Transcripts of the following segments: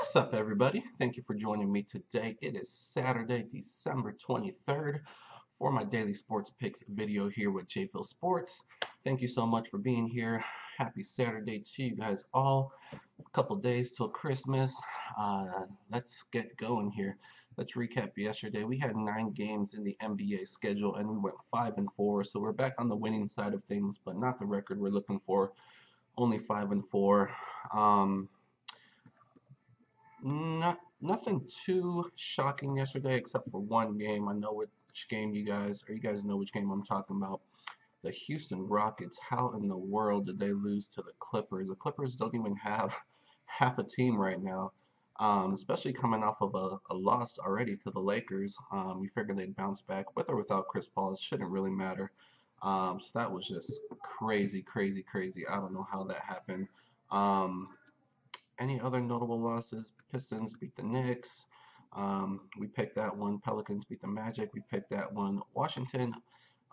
What's up, everybody? Thank you for joining me today. It is Saturday, December 23rd for my daily sports picks video here with JVille Sports. Thank you so much for being here. Happy Saturday to you guys all. A couple days till Christmas. Let's get going here. Let's recap yesterday. We had 9 games in the NBA schedule and we went 5-4. So we're back on the winning side of things, but not the record we're looking for. Only 5-4. Nothing too shocking yesterday except for one game. I know which game you guys know which game I'm talking about. The Houston Rockets. How in the world did they lose to the Clippers? The Clippers don't even have half a team right now. Especially coming off of a loss already to the Lakers. You figure they'd bounce back with or without Chris Paul. It shouldn't really matter. So that was just crazy, crazy, crazy. I don't know how that happened. Any other notable losses? Pistons beat the Knicks. We picked that one. Pelicans beat the Magic. We picked that one. Washington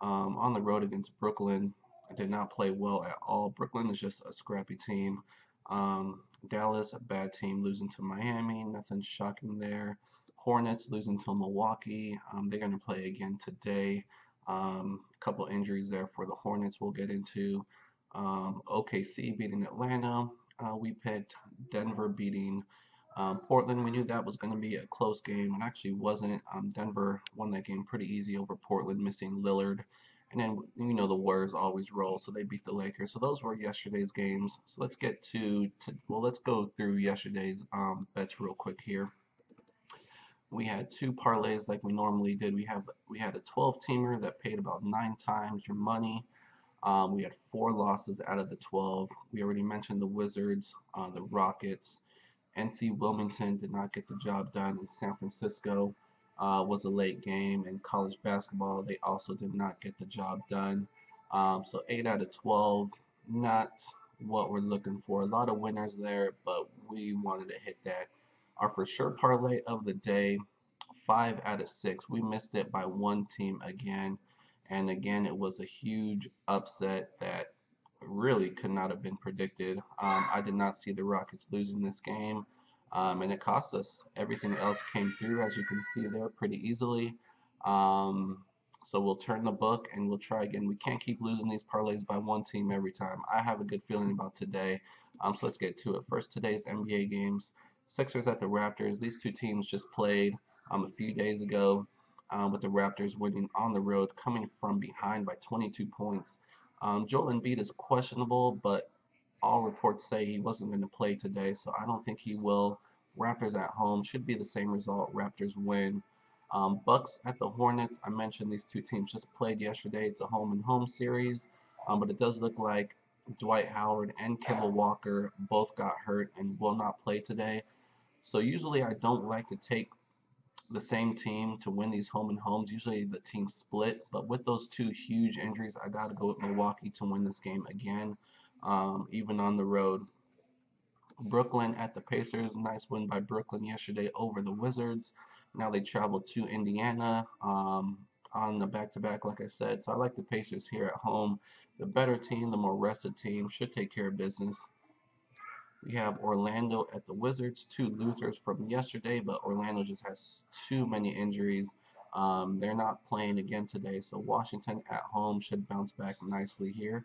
on the road against Brooklyn did not play well at all. Brooklyn is just a scrappy team. Dallas, a bad team, losing to Miami. Nothing shocking there. Hornets losing to Milwaukee. They're going to play again today. A couple injuries there for the Hornets we'll get into. OKC beating Atlanta. We picked Denver beating Portland. We knew that was going to be a close game. It actually wasn't. Denver won that game pretty easy over Portland, missing Lillard. And then, the Warriors always roll, so they beat the Lakers. So those were yesterday's games. So let's get let's go through yesterday's bets real quick here. We had 2 parlays like we normally did. We had a 12-teamer that paid about 9 times your money. We had 4 losses out of the 12. We already mentioned the Wizards, the Rockets. NC Wilmington did not get the job done. In San Francisco was a late game. In college basketball, they also did not get the job done. So 8 out of 12, not what we're looking for. A lot of winners there, but we wanted to hit that. Our for sure parlay of the day, 5 out of 6. We missed it by 1 team again. And again, it was a huge upset that really could not have been predicted. I did not see the Rockets losing this game, and it cost us. Everything else came through, as you can see there, pretty easily. So we'll turn the book and we'll try again. We can't keep losing these parlays by 1 team every time. I have a good feeling about today. So let's get to it. First, today's NBA games. Sixers at the Raptors. These 2 teams just played a few days ago. With the Raptors winning on the road, coming from behind by 22 points. Joel Embiid is questionable, but all reports say he wasn't going to play today, so I don't think he will. Raptors at home should be the same result. Raptors win. Bucks at the Hornets. I mentioned these 2 teams just played yesterday. It's a home and home series, but it does look like Dwight Howard and Kemba Walker both got hurt and will not play today. So usually I don't like to take the same team to win these home and homes. Usually the team split, but with those 2 huge injuries, I got to go with Milwaukee to win this game again, even on the road. Brooklyn at the Pacers. Nice win by Brooklyn yesterday over the Wizards. Now they travel to Indiana on the back-to-back, like I said. So I like the Pacers here at home. The better team, the more rested team, should take care of business. We have Orlando at the Wizards, 2 losers from yesterday, but Orlando just has too many injuries. They're not playing again today, so Washington at home should bounce back nicely here.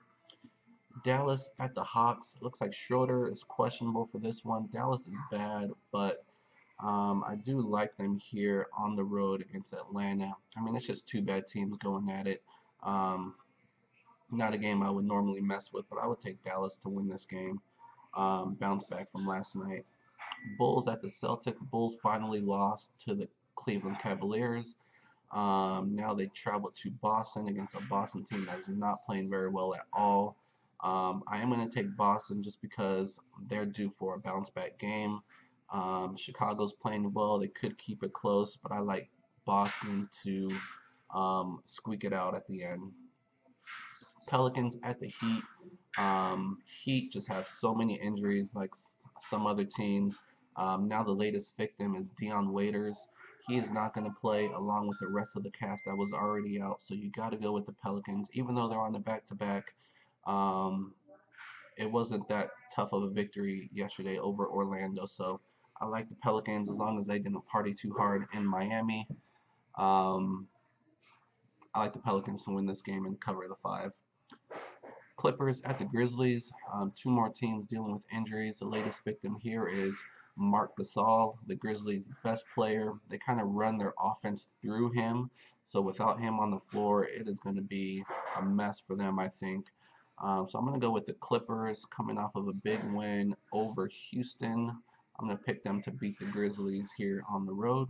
Dallas at the Hawks. It looks like Schroeder is questionable for this one. Dallas is bad, but I do like them here on the road against Atlanta. I mean, it's just 2 bad teams going at it. Not a game I would normally mess with, but I would take Dallas to win this game. Bounce back from last night. Bulls at the Celtics. Bulls finally lost to the Cleveland Cavaliers. Now they travel to Boston against a Boston team that is not playing very well at all. I am going to take Boston just because they're due for a bounce back game. Chicago's playing well. They could keep it close, but I like Boston to squeak it out at the end. Pelicans at the Heat. Heat just have so many injuries like some other teams. Now the latest victim is Dion Waiters. He is not going to play along with the rest of the cast that was already out. So you got to go with the Pelicans. Even though they're on the back-to-back, it wasn't that tough of a victory yesterday over Orlando. So I like the Pelicans as long as they didn't party too hard in Miami. Um, I like the Pelicans to win this game and cover the 5. Clippers at the Grizzlies. Two more teams dealing with injuries. The latest victim here is Marc Gasol, the Grizzlies' best player. They kind of run their offense through him. So without him on the floor, it is going to be a mess for them, I think. So I'm going to go with the Clippers coming off of a big win over Houston. I'm going to pick them to beat the Grizzlies here on the road.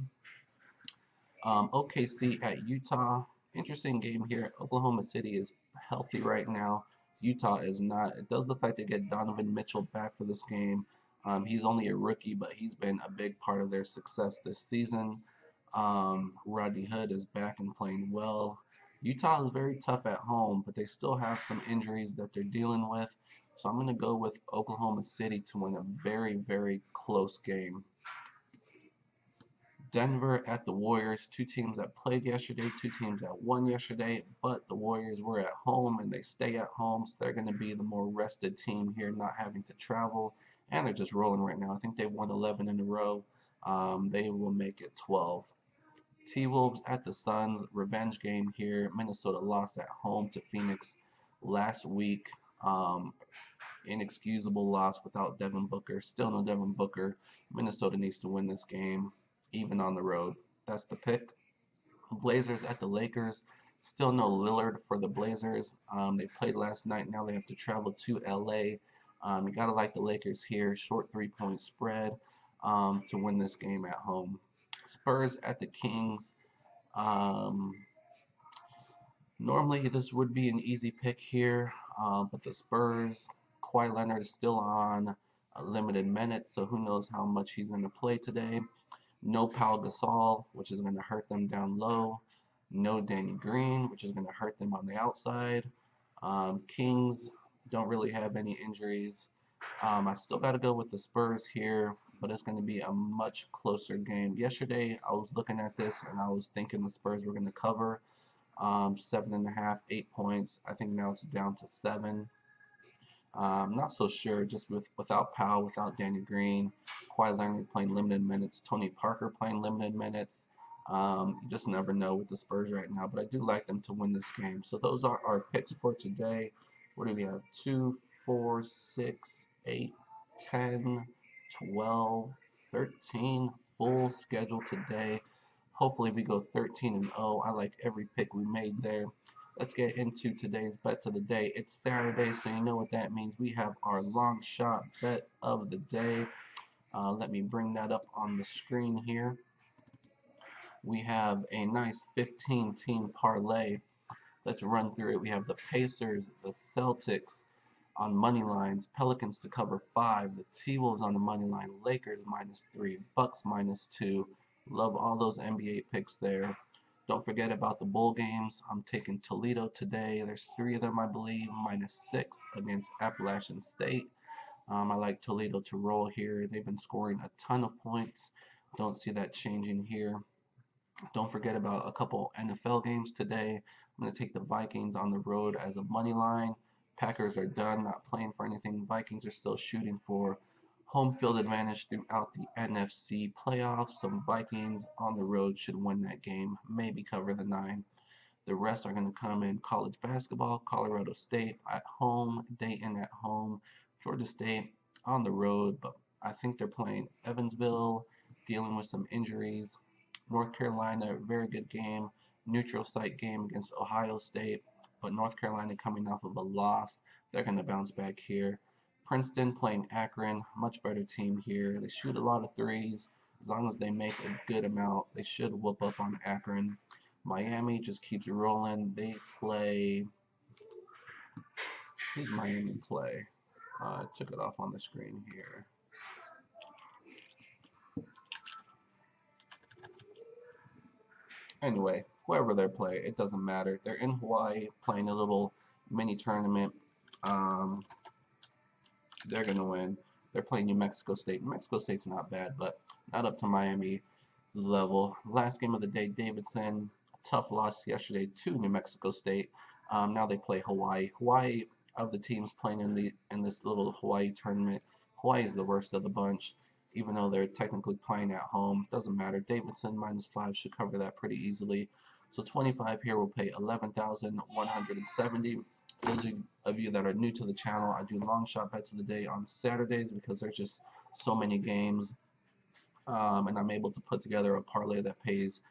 OKC at Utah. Interesting game here. Oklahoma City is healthy right now. Utah is not. It does look like they get Donovan Mitchell back for this game. He's only a rookie, but he's been a big part of their success this season. Rodney Hood is back and playing well. Utah is very tough at home, but they still have some injuries that they're dealing with. So I'm going to go with Oklahoma City to win a very, very close game. Denver at the Warriors, two teams that played yesterday, two teams that won yesterday, but the Warriors were at home and they stay at home, so they're going to be the more rested team here, not having to travel, and they're just rolling right now. I think they've won 11 in a row. They will make it 12. T-Wolves at the Suns, revenge game here. Minnesota lost at home to Phoenix last week. Inexcusable loss without Devin Booker. Still no Devin Booker. Minnesota needs to win this game, even on the road. That's the pick. Blazers at the Lakers. Still no Lillard for the Blazers. They played last night. Now they have to travel to LA. You got to like the Lakers here. Short 3-point spread to win this game at home. Spurs at the Kings. Normally this would be an easy pick here, but the Spurs, Kawhi Leonard is still on a limited minutes, so who knows how much he's going to play today. No Pau Gasol, which is going to hurt them down low. No Danny Green, which is going to hurt them on the outside. Kings don't really have any injuries. I still got to go with the Spurs here, but it's going to be a much closer game. Yesterday, I was looking at this and I was thinking the Spurs were going to cover 7.5, 8 points. I think now it's down to 7. Not so sure, just without Powell, without Danny Green, Kawhi Leonard playing limited minutes, Tony Parker playing limited minutes. You just never know with the Spurs right now, but I do like them to win this game. So those are our picks for today. What do we have? 2, 4, 6, 8, 10, 12, 13. Full schedule today. Hopefully we go 13-0. I like every pick we made there. Let's get into today's bets of the day. It's Saturday, so you know what that means. We have our long shot bet of the day. Let me bring that up on the screen here. We have a nice 15-team parlay. Let's run through it. We have the Pacers, the Celtics on money lines, Pelicans to cover 5, the T-Wolves on the money line, Lakers -3, Bucks -2. Love all those NBA picks there. Don't forget about the bowl games. I'm taking Toledo today. There's 3 of them, I believe, -6 against Appalachian State. I like Toledo to roll here. They've been scoring a ton of points. Don't see that changing here. Don't forget about a couple NFL games today. I'm going to take the Vikings on the road as a money line. Packers are done, not playing for anything. Vikings are still shooting for home field advantage throughout the NFC playoffs. Some Vikings on the road should win that game, maybe cover the 9. The rest are going to come in college basketball. Colorado State at home, Dayton at home, Georgia State on the road, but I think they're playing Evansville, dealing with some injuries. North Carolina, very good game, neutral site game against Ohio State, but North Carolina coming off of a loss, they're going to bounce back here. Princeton playing Akron, much better team here. They shoot a lot of threes. As long as they make a good amount, they should whoop up on Akron. Miami just keeps rolling. They play. Who's Miami play? I took it off on the screen here. Anyway, whoever they play, it doesn't matter. They're in Hawaii playing a little mini tournament. They're going to win. They're playing New Mexico State. New Mexico State's not bad, but not up to Miami's level. Last game of the day, Davidson. Tough loss yesterday to New Mexico State. Now they play Hawaii. Hawaii, of the teams playing in this little Hawaii tournament, Hawaii is the worst of the bunch. even though they're technically playing at home. Doesn't matter. Davidson -5 should cover that pretty easily. So 25 here will pay 11,170. Those of you that are new to the channel, I do long shot bets of the day on Saturdays because there's just so many games, and I'm able to put together a parlay that pays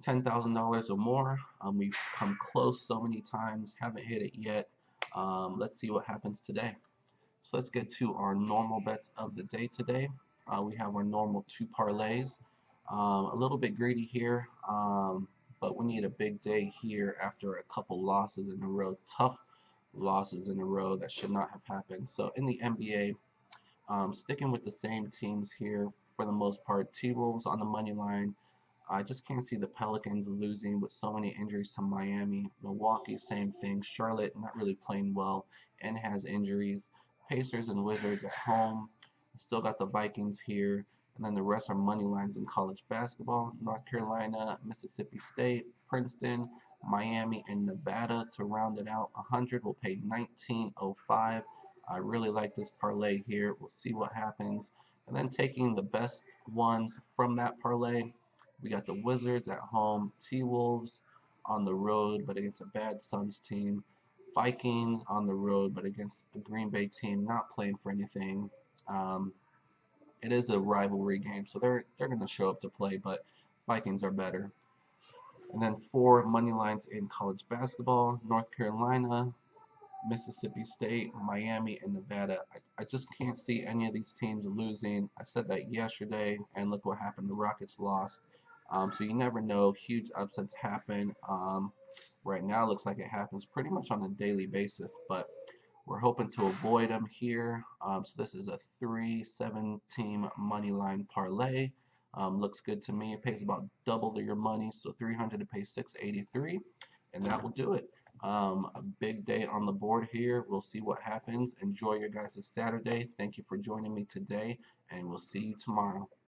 $10,000 or more. We've come close so many times, haven't hit it yet. Let's see what happens today. So let's get to our normal bets of the day today. We have our normal 2 parlays. A little bit greedy here, but we need a big day here after a couple losses in a row, tough losses in a row that should not have happened. So in the NBA, sticking with the same teams here for the most part. T-Wolves on the money line. I just can't see the Pelicans losing with so many injuries to Miami. Milwaukee, same thing. Charlotte, not really playing well and has injuries. Pacers and Wizards at home. Still got the Vikings here. And then the rest are money lines in college basketball. North Carolina, Mississippi State, Princeton, Miami, and Nevada to round it out. 100 will pay 19.05. I really like this parlay here. We'll see what happens. And then taking the best ones from that parlay, we got the Wizards at home, T-Wolves on the road, but against a bad Suns team. Vikings on the road, but against a Green Bay team not playing for anything. It is a rivalry game, so they're going to show up to play, but Vikings are better. And then 4 money lines in college basketball: North Carolina, Mississippi State, Miami, and Nevada. I just can't see any of these teams losing. I said that yesterday, and look what happened. The Rockets lost. So you never know. Huge upsets happen. Right now, it looks like it happens pretty much on a daily basis, but we're hoping to avoid them here. So this is a 3-7 team money line parlay. Looks good to me. It pays about double your money, so 300 to pay 683, and that will do it. A big day on the board here. We'll see what happens. Enjoy your guys' Saturday. Thank you for joining me today, and we'll see you tomorrow.